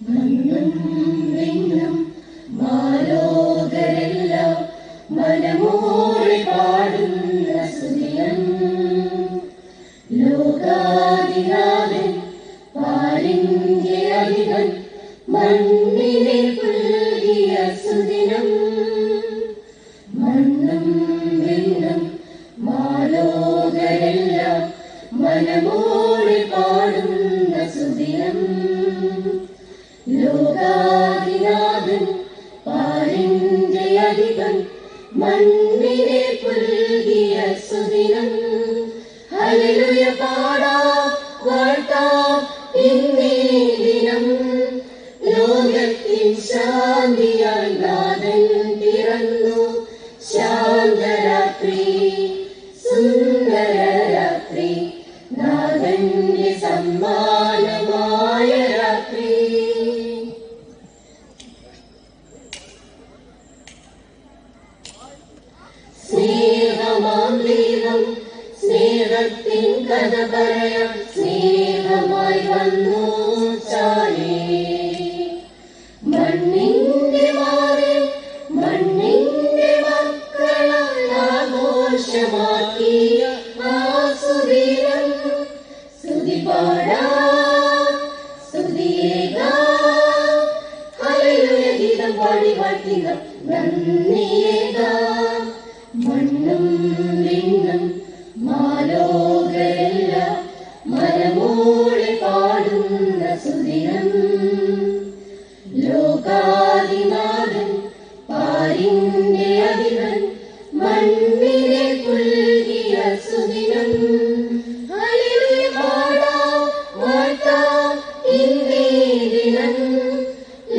മണ്ണും വിണ്ണും മാലോകരെല്ലാം മനമോടെ പാടുന്ന സുദിനം. ലോകാധിനാഥൻ പാലിന്റെ അധിപൻ മണ്ണിനെ പുൽകിയ സുദിനം. മണ്ണും വിണ്ണും മാലോകരെല്ലാം മനമോടെ പാടുന്ന സുദിനം. ലോകാധിനാഥൻ പാലിന്റെ അധിപൻ മണ്ണിനെ പുൽകിയ സുദിനം. ഹല്ലേലൂയ പാടാം വാഴ്ത്താം ഇന്നീ ദിനം. ലോകത്തിൻ ശാന്തിയായി നാഥൻ പിറന്നു. ശാന്തരാത്രി സുന്ദരരാത്രി നാഥന്റെ സമ്മാനമായ രാത്രി. സ്നേഹമാം ദൈവം സ്നേഹത്തിൻ കഥ പറയാം. സ്നേഹമായി വന്നു ചാരേ മണ്ണിന്റെ മാറിൽ മണ്ണിന്റെ മക്കളാൽ ആഘോഷമാക്കിയ ആ സുദിനം. സ്തുതി പാടാം സ്തുതിയേകാം ഹല്ലേലൂയ ഗീതം പാടി വാഴ്ത്തുക നന്ദിയേകാം. മണ്ണും വിണ്ണും മാലോകരെല്ലാം മനമോടെ പാടുന്ന സുദിനം. ലോകാധിനാഥൻ പാലിന്റെ അധിപൻ മണ്ണിനെ പുൽകിയ സുദിനം. ഹല്ലേലൂയ പാടാം വാഴ്ത്താം ഇന്നീ ദിനം.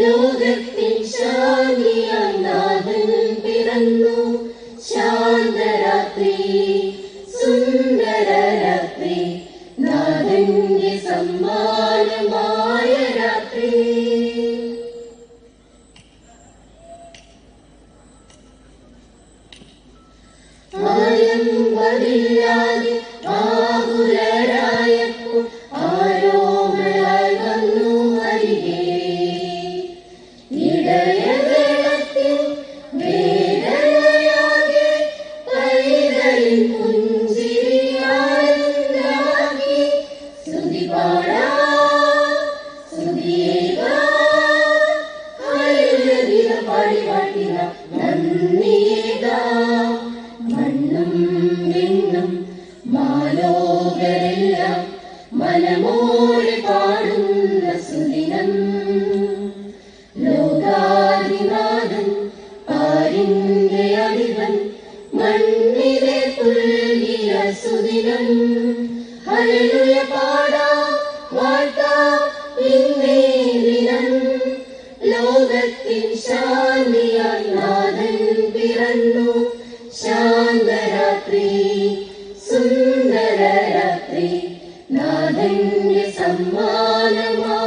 ലോകത്തിൻ ശാന്തിയായി നാഥൻ പിറന്നു. ശാന്തരാത്രി സുന്ദരരാത്രി നാഥന്റെ സമ്മാനമായ രാത്രി. ആലംബമില്ലാതെ ആകുലരായപ്പോൾ ആരോമലായി വന്നു അരികെ. ഇടയവേളത്തിൽ വേദനയാകെ പൈതലിൻ പുഞ്ചിരി ആനന്ദമാക്കി. സ്തുതി പാടാം സ്തുതിയേകാം ഹല്ലേലൂയ ഗീതം പാടി വാഴ്ത്തുക നന്ദിയേകാം. മണ്ണും വിണ്ണും മാലോകരെല്ലാം മനമോടെ പാടുന്ന സുദിനം. ലോകാധിനാഥൻ പാലിന്റെ അധിപൻ മണ്ണിനെ പുൽകിയ സുദിനം. ഹല്ലേലൂയ പാടാം വാഴ്ത്താം ഇന്നീ ദിനം. ലോകത്തിൻ ശാന്തിയായി നാഥൻ പിറന്നു. ശാന്തരാത്രി സുന്ദരരാത്രി നാഥന്റെ സമ്മാനമായ